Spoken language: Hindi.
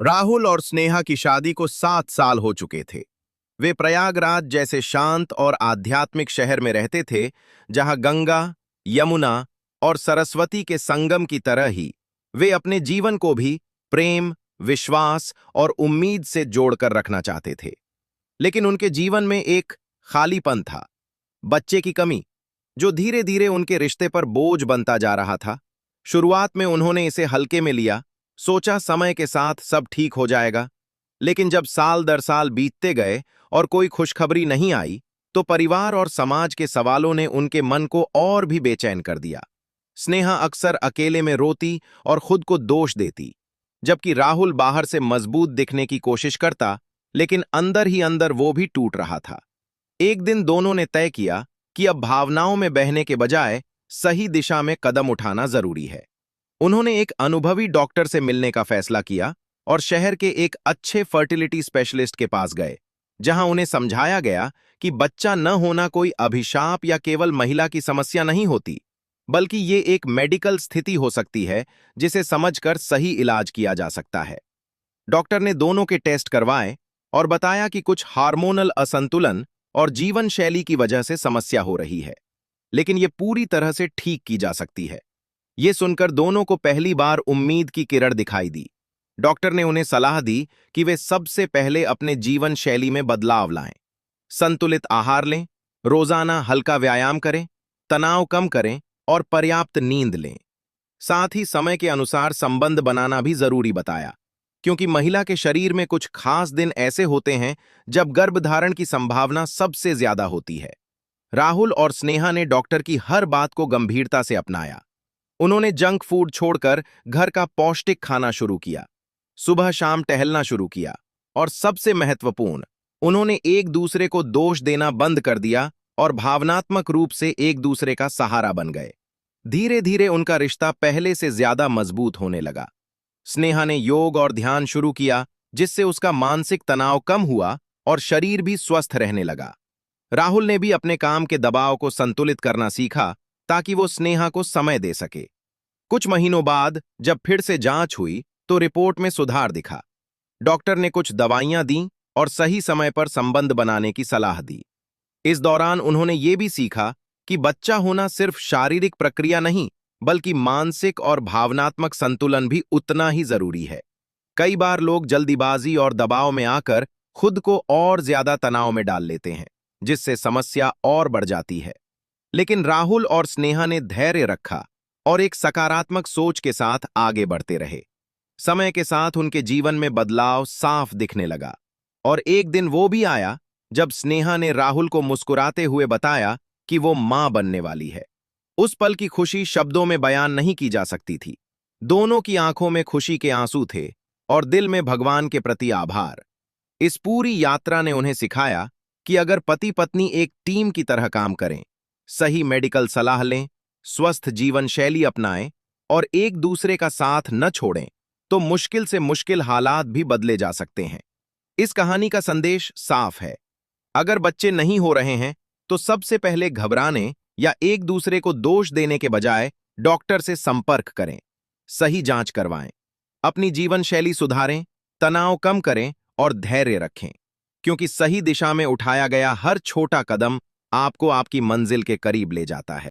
राहुल और स्नेहा की शादी को 7 साल हो चुके थे। वे प्रयागराज जैसे शांत और आध्यात्मिक शहर में रहते थे, जहां गंगा, यमुना और सरस्वती के संगम की तरह ही वे अपने जीवन को भी प्रेम, विश्वास और उम्मीद से जोड़कर रखना चाहते थे। लेकिन उनके जीवन में एक खालीपन था, बच्चे की कमी, जो धीरे धीरे उनके रिश्ते पर बोझ बनता जा रहा था। शुरुआत में उन्होंने इसे हल्के में लिया, सोचा समय के साथ सब ठीक हो जाएगा। लेकिन जब साल दर साल बीतते गए और कोई खुशखबरी नहीं आई, तो परिवार और समाज के सवालों ने उनके मन को और भी बेचैन कर दिया। स्नेहा अक्सर अकेले में रोती और खुद को दोष देती, जबकि राहुल बाहर से मजबूत दिखने की कोशिश करता, लेकिन अंदर ही अंदर वो भी टूट रहा था। एक दिन दोनों ने तय किया कि अब भावनाओं में बहने के बजाय सही दिशा में कदम उठाना जरूरी है। उन्होंने एक अनुभवी डॉक्टर से मिलने का फैसला किया और शहर के एक अच्छे फर्टिलिटी स्पेशलिस्ट के पास गए, जहां उन्हें समझाया गया कि बच्चा न होना कोई अभिशाप या केवल महिला की समस्या नहीं होती, बल्कि ये एक मेडिकल स्थिति हो सकती है जिसे समझकर सही इलाज किया जा सकता है। डॉक्टर ने दोनों के टेस्ट करवाए और बताया कि कुछ हार्मोनल असंतुलन और जीवन शैली की वजह से समस्या हो रही है, लेकिन ये पूरी तरह से ठीक की जा सकती है। ये सुनकर दोनों को पहली बार उम्मीद की किरण दिखाई दी। डॉक्टर ने उन्हें सलाह दी कि वे सबसे पहले अपने जीवन शैली में बदलाव लाएं, संतुलित आहार लें, रोजाना हल्का व्यायाम करें, तनाव कम करें और पर्याप्त नींद लें। साथ ही समय के अनुसार संबंध बनाना भी जरूरी बताया, क्योंकि महिला के शरीर में कुछ खास दिन ऐसे होते हैं जब गर्भधारण की संभावना सबसे ज्यादा होती है। राहुल और स्नेहा ने डॉक्टर की हर बात को गंभीरता से अपनाया। उन्होंने जंक फूड छोड़कर घर का पौष्टिक खाना शुरू किया, सुबह शाम टहलना शुरू किया और सबसे महत्वपूर्ण, उन्होंने एक दूसरे को दोष देना बंद कर दिया और भावनात्मक रूप से एक दूसरे का सहारा बन गए। धीरे धीरे उनका रिश्ता पहले से ज्यादा मजबूत होने लगा। स्नेहा ने योग और ध्यान शुरू किया, जिससे उसका मानसिक तनाव कम हुआ और शरीर भी स्वस्थ रहने लगा। राहुल ने भी अपने काम के दबाव को संतुलित करना सीखा, ताकि वो स्नेहा को समय दे सके। कुछ महीनों बाद जब फिर से जांच हुई, तो रिपोर्ट में सुधार दिखा। डॉक्टर ने कुछ दवाइयां दी और सही समय पर संबंध बनाने की सलाह दी। इस दौरान उन्होंने ये भी सीखा कि बच्चा होना सिर्फ शारीरिक प्रक्रिया नहीं, बल्कि मानसिक और भावनात्मक संतुलन भी उतना ही जरूरी है। कई बार लोग जल्दीबाजी और दबाव में आकर खुद को और ज्यादा तनाव में डाल लेते हैं, जिससे समस्या और बढ़ जाती है। लेकिन राहुल और स्नेहा ने धैर्य रखा और एक सकारात्मक सोच के साथ आगे बढ़ते रहे। समय के साथ उनके जीवन में बदलाव साफ दिखने लगा, और एक दिन वो भी आया जब स्नेहा ने राहुल को मुस्कुराते हुए बताया कि वो मां बनने वाली है। उस पल की खुशी शब्दों में बयान नहीं की जा सकती थी। दोनों की आंखों में खुशी के आंसू थे और दिल में भगवान के प्रति आभार। इस पूरी यात्रा ने उन्हें सिखाया कि अगर पति पत्नी एक टीम की तरह काम करें, सही मेडिकल सलाह लें, स्वस्थ जीवन शैली अपनाएं और एक दूसरे का साथ न छोड़ें, तो मुश्किल से मुश्किल हालात भी बदले जा सकते हैं। इस कहानी का संदेश साफ है। अगर बच्चे नहीं हो रहे हैं, तो सबसे पहले घबराने या एक दूसरे को दोष देने के बजाय डॉक्टर से संपर्क करें, सही जांच करवाएं, अपनी जीवन शैली सुधारें, तनाव कम करें और धैर्य रखें, क्योंकि सही दिशा में उठाया गया हर छोटा कदम आपको आपकी मंजिल के करीब ले जाता है।